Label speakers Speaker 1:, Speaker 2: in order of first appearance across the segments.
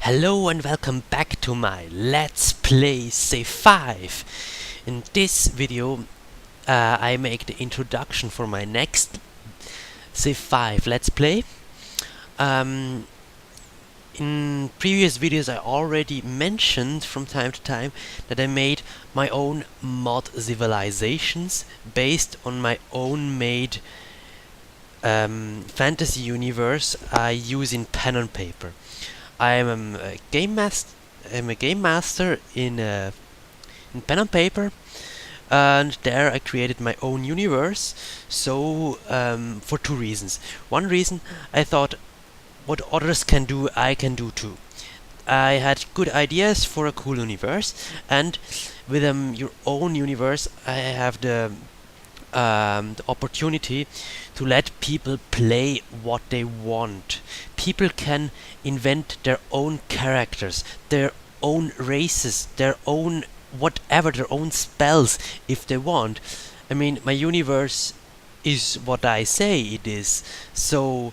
Speaker 1: Hello and welcome back to my Let's Play Civ 5. In this video I make the introduction for my next Civ 5 Let's Play. In previous videos I already mentioned from time to time that I made my own mod Civilisations based on my own made fantasy universe I use in pen and paper. I'm a game master in pen and paper, and there I created my own universe. So for two reasons. One reason, I thought what others can do, I can do too. I had good ideas for a cool universe, and with your own universe, I have the opportunity to let people play what they want. People can invent their own characters, their own races, their own whatever, their own spells if they want. I mean, my universe is what I say it is, so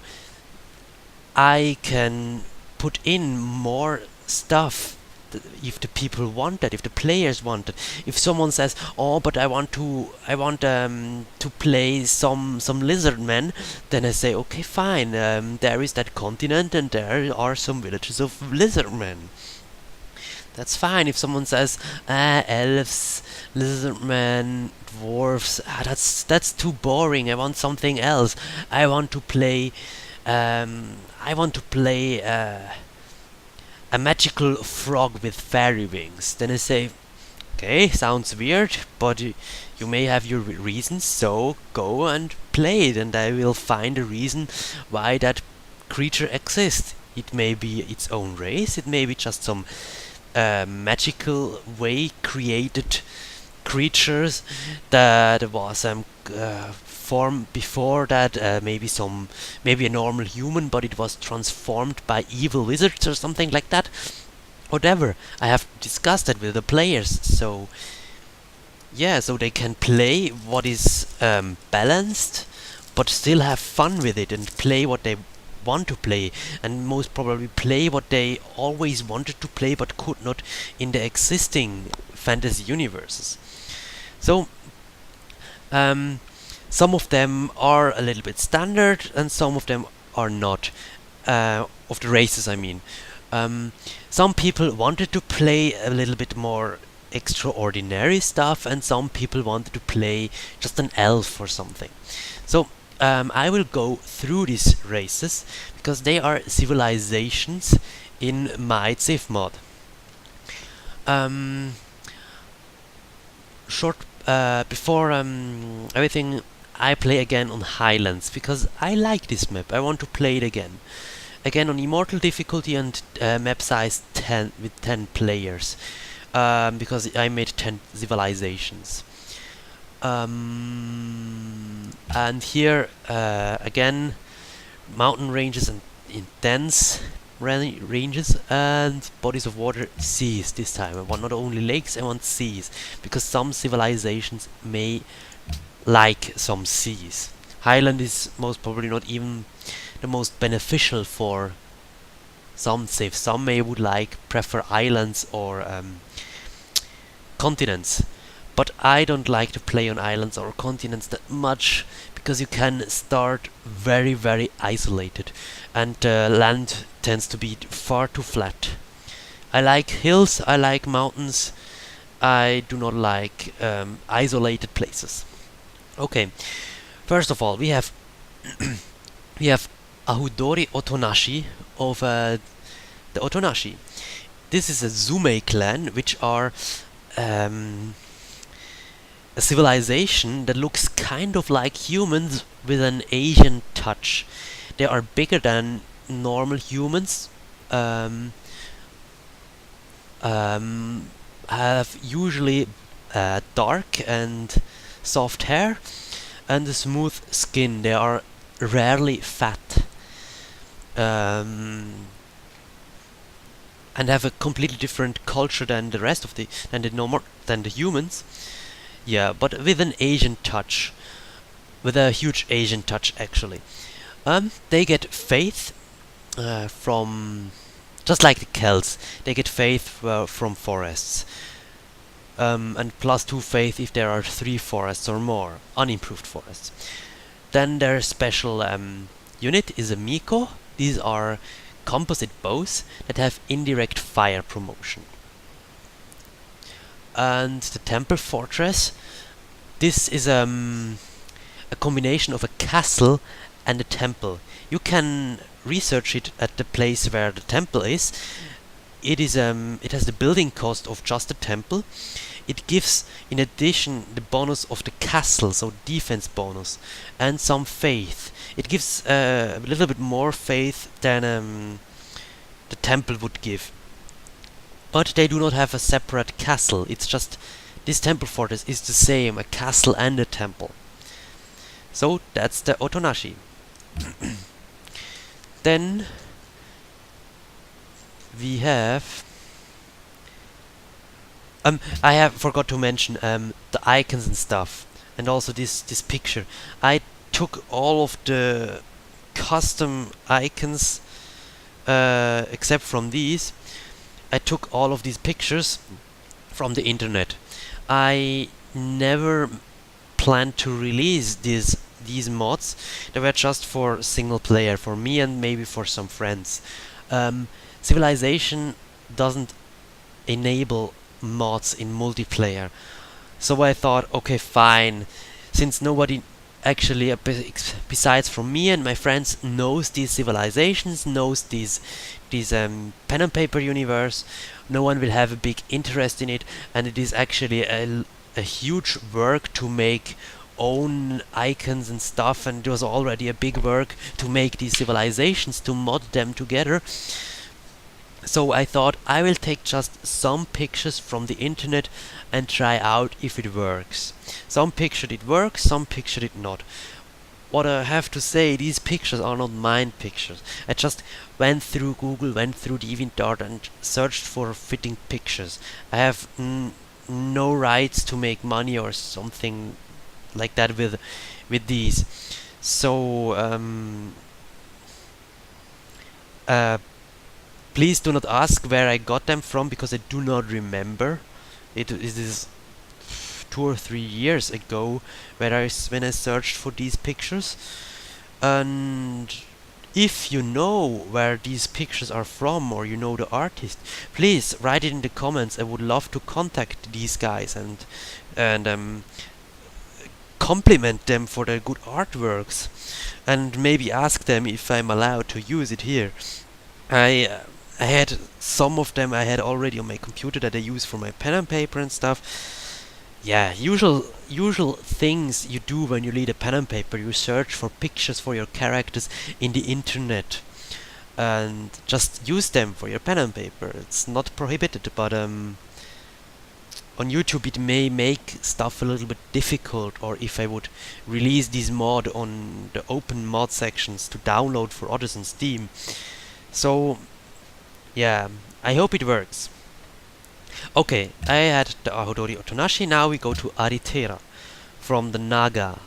Speaker 1: I can put in more stuff if the people want that, if the players want it. If someone says, "Oh, but I want to play some Lizardmen," then I say, "Okay, fine. There is that continent, and there are some villages of Lizardmen. That's fine." If someone says, "Elves, Lizardmen, Dwarfes, that's too boring. I want something else. I want to play. A magical frog with fairy wings." Then I say, "Okay, sounds weird, but you may have your reasons, so go and play it, and I will find a reason why that creature exists. It may be its own race, it may be just some magical way created creatures that was formed before that, maybe a normal human, but it was transformed by evil wizards or something like that. Whatever. I have discussed that with the players, so yeah, so they can play what is balanced, but still have fun with it and play what they want to play, and most probably play what they always wanted to play but could not in the existing fantasy universes. So some of them are a little bit standard, and some of them are not. Of the races, I mean. Some people wanted to play a little bit more extraordinary stuff, and some people wanted to play just an elf or something. So I will go through these races, because they are civilizations in my Civ mod. Before everything, I play again on Highlands, because I like this map. I want to play it again. Again on Immortal difficulty and map size 10 with 10 players. Because I made 10 civilizations. And here again, mountain ranges and intense ranges, and bodies of water, seas this time. I want not only lakes, I want seas, because some civilizations may like some seas. Highland is most probably not even the most beneficial for some civs. Some may prefer islands or continents, but I don't like to play on islands or continents that much, because you can start very, very isolated, and land tends to be far too flat. I like hills, I like mountains, I do not like isolated places. Okay, first of all, we have Ahoudori Otonashi of the Otonashi. This is a Sumei clan, which are a civilization that looks kind of like humans with an Asian touch. They are bigger than normal humans, have usually dark and soft hair and a smooth skin. They are rarely fat, and have a completely different culture than the rest of the humans. Yeah, but with an Asian touch, with a huge Asian touch actually. They get faith from Just like the Celts, they get faith from forests. And +2 faith if there are 3 forests or more, unimproved forests. Then their special unit is a Miko. These are composite bows that have indirect fire promotion. And the Temple Fortress, this is a combination of a castle and a temple. You can research it at the place where the temple is. It has the building cost of just a temple. It gives, in addition, the bonus of the castle, so defense bonus, and some faith. It gives a little bit more faith than the temple would give. But they do not have a separate castle. It's just this temple fortress is the same, a castle and a temple. So that's the Otonashi. Then we have I have forgot to mention the icons and stuff, and also this picture. I took all of the custom icons except from these. I took all of these pictures from the internet. I never planned to release these mods. They were just for single player, for me and maybe for some friends. Civilization doesn't enable mods in multiplayer, so I thought, okay, fine, since nobody actually besides from me and my friends knows these civilizations, knows these pen and paper universe, no one will have a big interest in it, and it is actually a huge work to make own icons and stuff, and it was already a big work to make these civilizations, to mod them together. So I thought I will take just some pictures from the internet and try out if it works. Some pictures it works, some pictures it not. What I have to say, these pictures are not mine pictures. I just went through Google, went through DeviantArt and searched for fitting pictures. I have no rights to make money or something like that with these. So please do not ask where I got them from, because I do not remember. It is 2 or 3 years ago when I searched for these pictures. And if you know where these pictures are from, or you know the artist, please write it in the comments. I would love to contact these guys and compliment them for their good artworks, and maybe ask them if I'm allowed to use it here. I had some of them I had already on my computer that I use for my pen and paper and stuff. Yeah, usual things you do when you read a pen and paper. You search for pictures for your characters in the internet and just use them for your pen and paper. It's not prohibited, but on YouTube it may make stuff a little bit difficult, or if I would release this mod on the open mod sections to download for others on Steam. So yeah, I hope it works. Okay, I had the Ahoudori Otonashi. Now we go to Aritera from the Naga.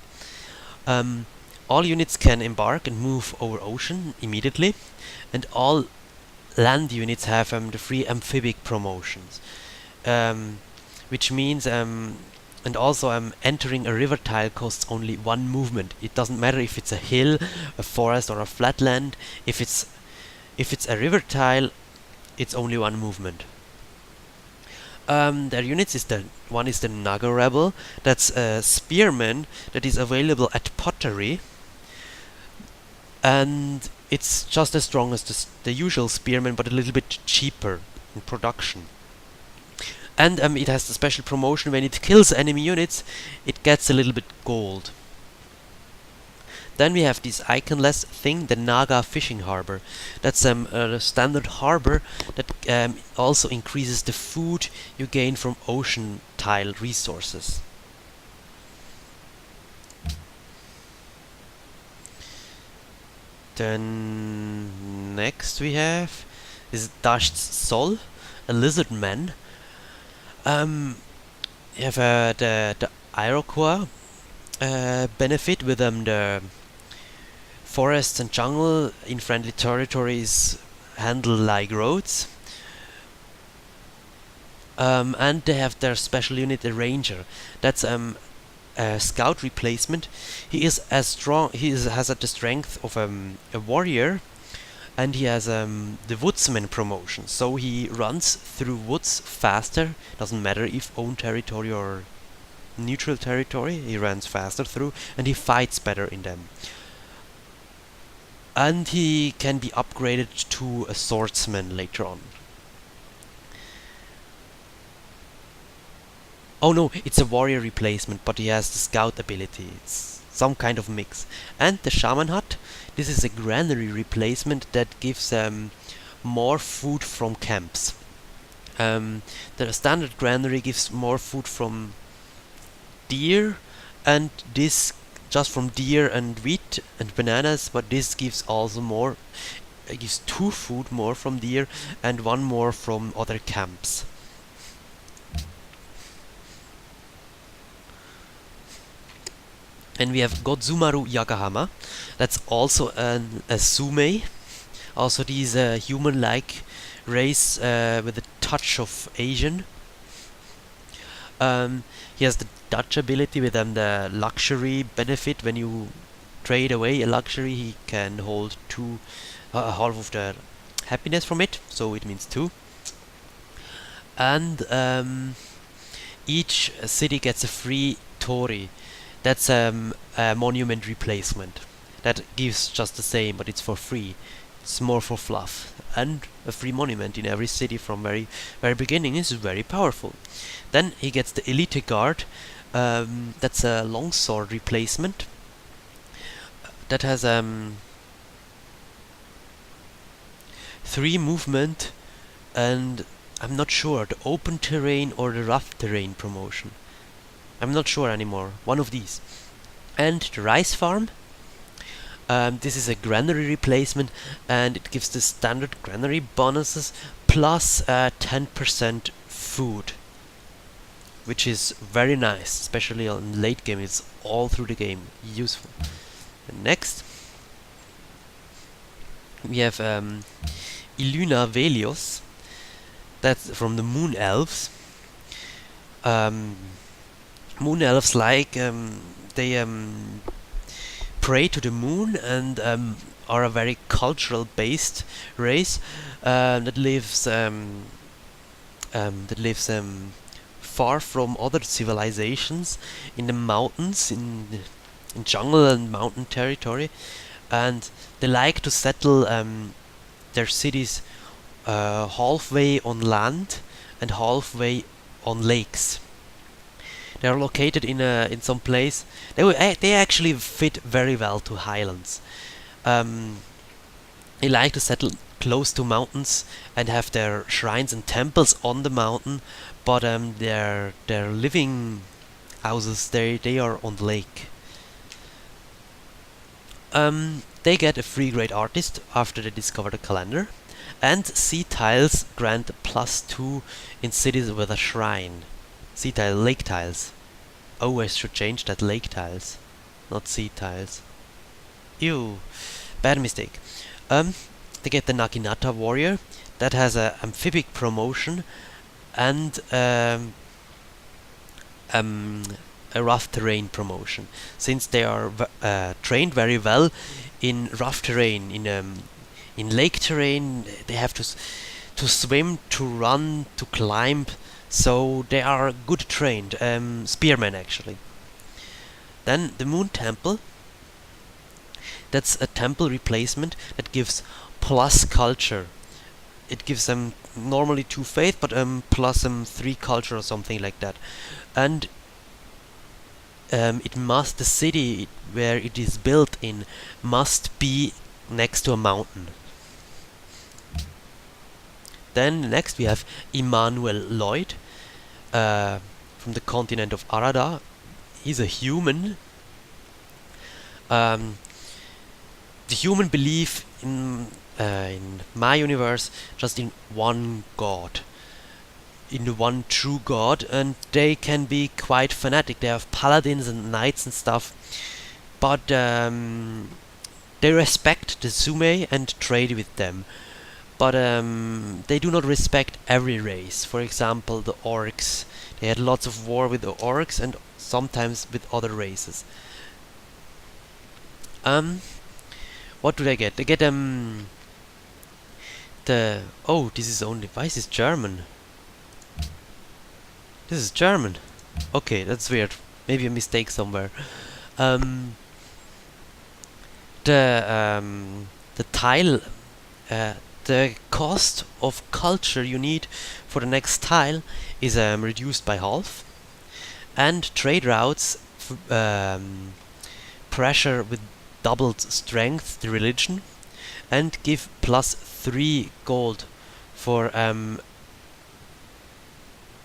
Speaker 1: All units can embark and move over ocean immediately, and all land units have the free amphibic promotions, which means and also entering a river tile costs only 1 movement. It doesn't matter if it's a hill, a forest, or a flat land. If it's a river tile, it's only 1 movement. Their units is the Naga Rebel. That's a spearman that is available at Pottery, and it's just as strong as the usual spearman, but a little bit cheaper in production. And it has the special promotion: when it kills enemy units, it gets a little bit gold. Then we have this iconless thing, the Naga Fishing Harbor. That's a standard harbor that also increases the food you gain from ocean tile resources. Then next we have is Dashz Sol, a Lizardmen. You have the Iroquois benefit with the forests and jungle in friendly territories handle like roads. And they have their special unit, the Ranger. That's a scout replacement. He is as strong. Has the strength of a warrior, and he has the woodsman promotion. So he runs through woods faster. Doesn't matter if own territory or neutral territory. He runs faster through, and he fights better in them. And he can be upgraded to a swordsman later on. Oh no, it's a warrior replacement, but he has the scout ability. It's some kind of mix. And the shaman hut, this is a granary replacement that gives more food from camps. The standard granary gives more food from deer, and this just from deer and wheat and bananas, but this gives also more. It gives 2 food more from deer and 1 more from other camps. And we have Gotsumaru Yagahama. That's also a Sumei. Also, these human-like race with a touch of Asian. He has the Dutch ability with the luxury benefit. When you trade away a luxury, he can hold half of the happiness from it. So it means 2. And each city gets a free Tori. That's a monument replacement. That gives just the same, but it's for free. It's more for fluff. And a free monument in every city from very beginning is very powerful. Then he gets the Elite Guard. That's a longsword replacement. That has 3 movement, and I'm not sure, the open terrain or the rough terrain promotion. I'm not sure anymore. One of these. And the rice farm. This is a granary replacement, and it gives the standard granary bonuses plus 10% food, which is very nice, especially on late game. It's all through the game useful. And next, we have Illyna Velios. That's from the Moon Elves. Moon Elves they pray to the moon and are a very cultural based race that lives far from other civilizations in the mountains, in jungle and mountain territory, and they like to settle their cities halfway on land and halfway on lakes. They are located in some place. They actually fit very well to Highlands. They like to settle close to mountains and have their shrines and temples on the mountain, but their living houses they are on the lake. They get a free great artist after they discover the calendar, and sea tiles grant +2 in cities with a shrine. Sea tile, lake tiles. Oh, I should change that, lake tiles, not sea tiles. Ew, bad mistake. They get the Naginata warrior. That has a amphibic promotion and a rough terrain promotion. Since they are trained very well in rough terrain, in lake terrain, they have to swim, to run, to climb. So they are good trained, spearmen actually. Then the Moon Temple. That's a temple replacement that gives plus culture. It gives them normally 2 faith, but plus 3 culture or something like that. And the city where it is built in must be next to a mountain. Then next we have Immanuel Lloyd from the continent of Arada. He's a human. The human believe in my universe just in one god, in the one true god, and they can be quite fanatic. They have paladins and knights and stuff, but they respect the Sumei and trade with them. but they do not respect every race. For example, the Orks. They had lots of war with the Orks and sometimes with other races. What do they get? They get the this is only, why is this German? This is German. Okay, that's weird. Maybe a mistake somewhere. The tile, the cost of culture you need for the next tile is reduced by half, and trade routes pressure with doubled strength the religion, and give +3 gold for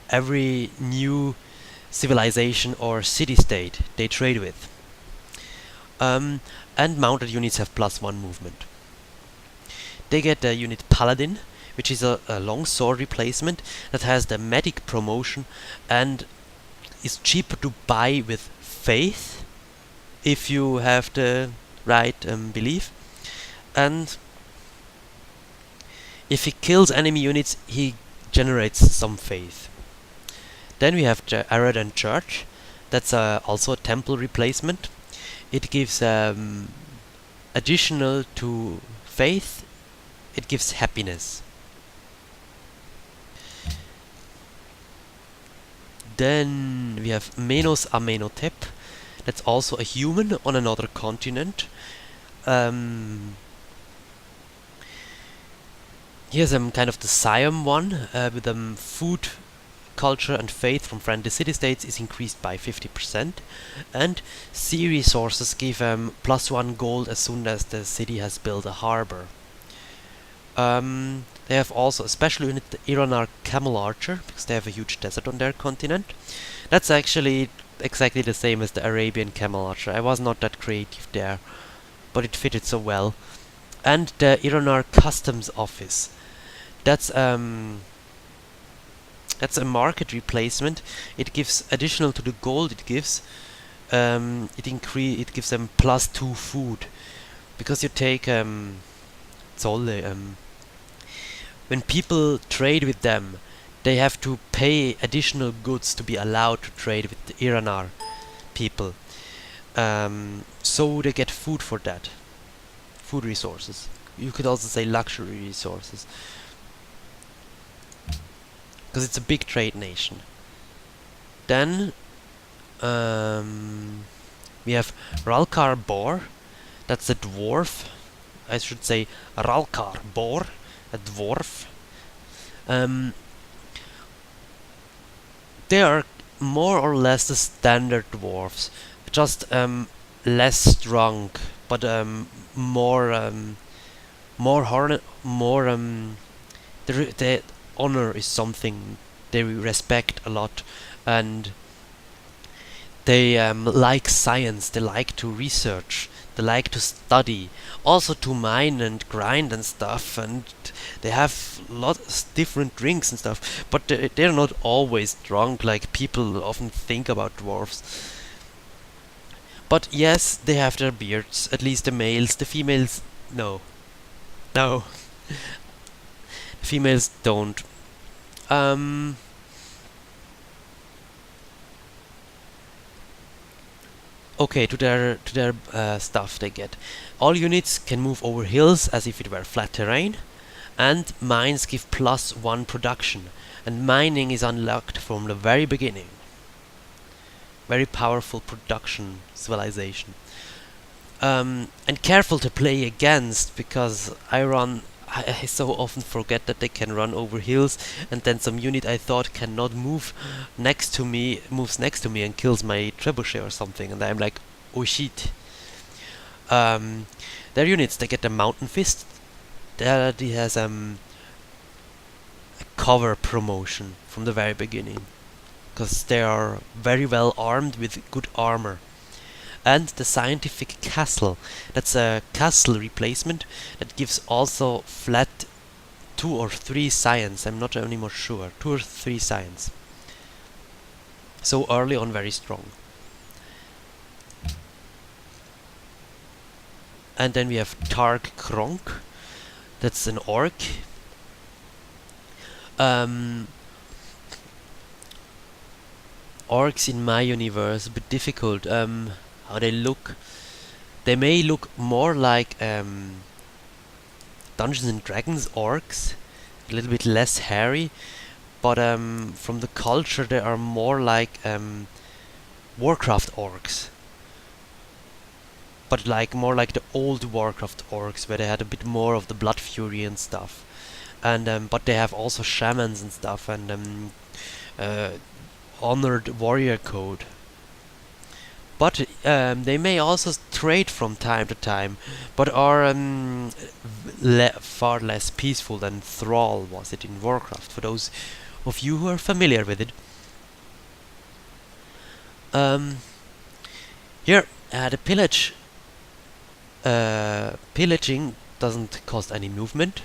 Speaker 1: every new civilization or city-state they trade with. And mounted units have +1 movement. They get the unit Paladin, which is a long sword replacement that has the medic promotion and is cheaper to buy with faith if you have the right belief. And if he kills enemy units, he generates some faith. Then we have the Arada Church. That's also a temple replacement. It gives additional to faith. It gives happiness. Then we have Menos Amenothep. That's also a human on another continent. Here's kind of the Siam one with food, culture and faith from friendly city-states is increased by 50%, and sea resources give +1 gold as soon as the city has built a harbor. They have also a special unit, the Iranar Camel Archer, because they have a huge desert on their continent. That's actually exactly the same as the Arabian Camel Archer. I was not that creative there, but it fitted so well. And the Iranar Customs Office. That's a market replacement. It gives additional to the gold it gives. It gives them +2 food, because you take Zolle. When people trade with them, they have to pay additional goods to be allowed to trade with the Iranar people. So they get food for that. Food resources. You could also say luxury resources, because it's a big trade nation. Then we have Ralkar Bor. That's a dwarf. I should say Ralkar Bor, a dwarf. They are more or less the standard dwarves, just less strong, but the honor is something they respect a lot, and they like science, they like to research, they like to study, also to mine and grind and stuff, and they have lots of different drinks and stuff, but they're not always drunk like people often think about dwarves. But yes, they have their beards, at least the males. The females, no. No. The females don't. Okay, to their stuff they get. All units can move over hills as if it were flat terrain, and mines give +1 production, and mining is unlocked from the very beginning. Very powerful production civilization. And careful to play against, because I so often forget that they can run over hills, and then some unit I thought cannot move next to me moves next to me and kills my trebuchet or something, and I'm like, oh shit. Their units, they get the Mountain Fist. That he has a cover promotion from the very beginning, because they are very well armed with good armor. And the Scientific Castle, that's a castle replacement that gives also flat 2 or 3 science, I'm not anymore sure, 2 or 3 science. So early on very strong. And then we have Targ Krornk, that's an orc, Um, Orcs in my universe a bit difficult. How they look? They may look more like Dungeons and Dragons orcs, a little bit less hairy, but from the culture they are more like Warcraft orcs. But like more like the old Warcraft orcs, where they had a bit more of the blood fury and stuff. And but they have also shamans and stuff, and uh, honored warrior code. But they may also trade from time to time, but are far less peaceful than Thrall was it in Warcraft, for those of you who are familiar with it. Here, the pillaging doesn't cost any movement,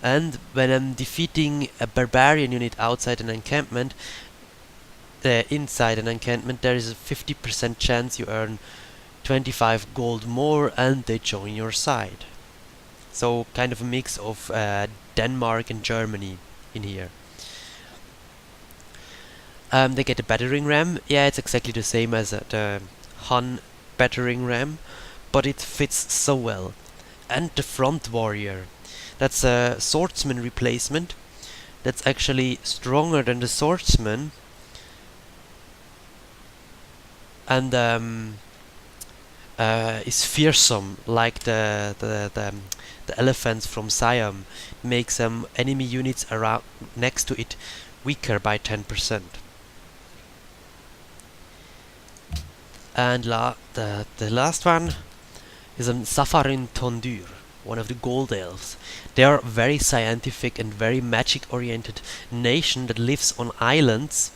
Speaker 1: and when I'm defeating a barbarian unit outside an encampment, inside an encampment, there is a 50% chance you earn 25 gold more and they join your side. So kind of a mix of Denmark and Germany in here. They get a battering ram. Yeah, it's exactly the same as the Hun battering ram, but it fits so well. And the front warrior. That's a swordsman replacement. That's actually stronger than the swordsman. And is fearsome like the elephants from Siam. Makes enemy units around next to it weaker by 10%. And the last one is a Zafarin Tondur, one of the gold elves. They are very scientific and very magic oriented nation that lives on islands,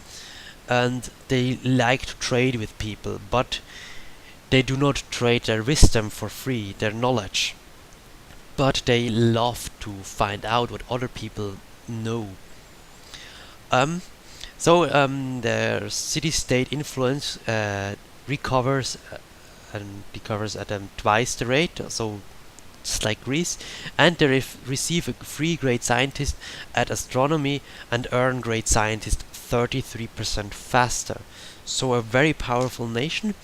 Speaker 1: and they like to trade with people, but they do not trade their wisdom for free, their knowledge. But they love to find out what other people know. Their city-state influence recovers at twice the rate, so just like Greece, and they receive a free grade scientist at astronomy and earn grade scientist 33% faster. So a very powerful nation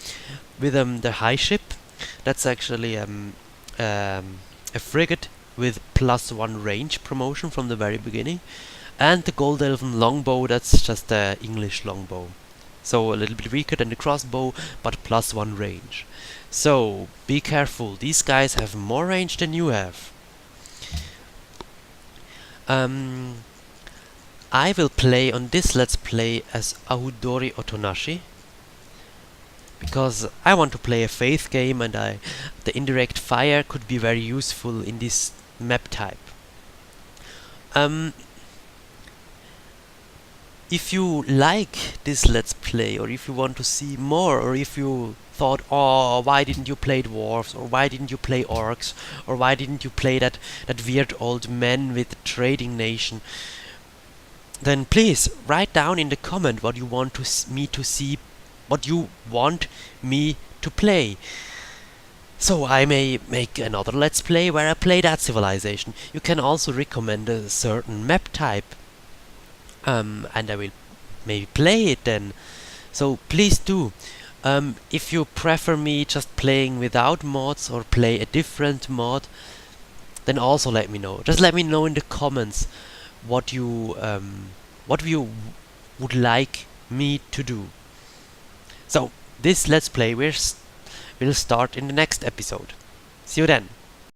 Speaker 1: with the high ship. That's actually a frigate with +1 range promotion from the very beginning, and the Goldelven longbow. That's just the English longbow. So a little bit weaker than the crossbow, but +1 range. So be careful, these guys have more range than you have. I will play on this Let's Play as Ahoudori Otonashi, because I want to play a faith game, and the indirect fire could be very useful in this map type. If you like this Let's Play, or if you want to see more, or if you thought, oh, why didn't you play Dwarfs, or why didn't you play Orks, or why didn't you play that weird old man with the trading nation, then please write down in the comment what you want me to see, what you want me to play. So I may make another Let's Play where I play that civilization. You can also recommend a certain map type, and I will maybe play it then. So please do. If you prefer me just playing without mods or play a different mod, then also let me know. Just let me know in the comments what you would like me to do. So this Let's Play will start in the next episode. See you then.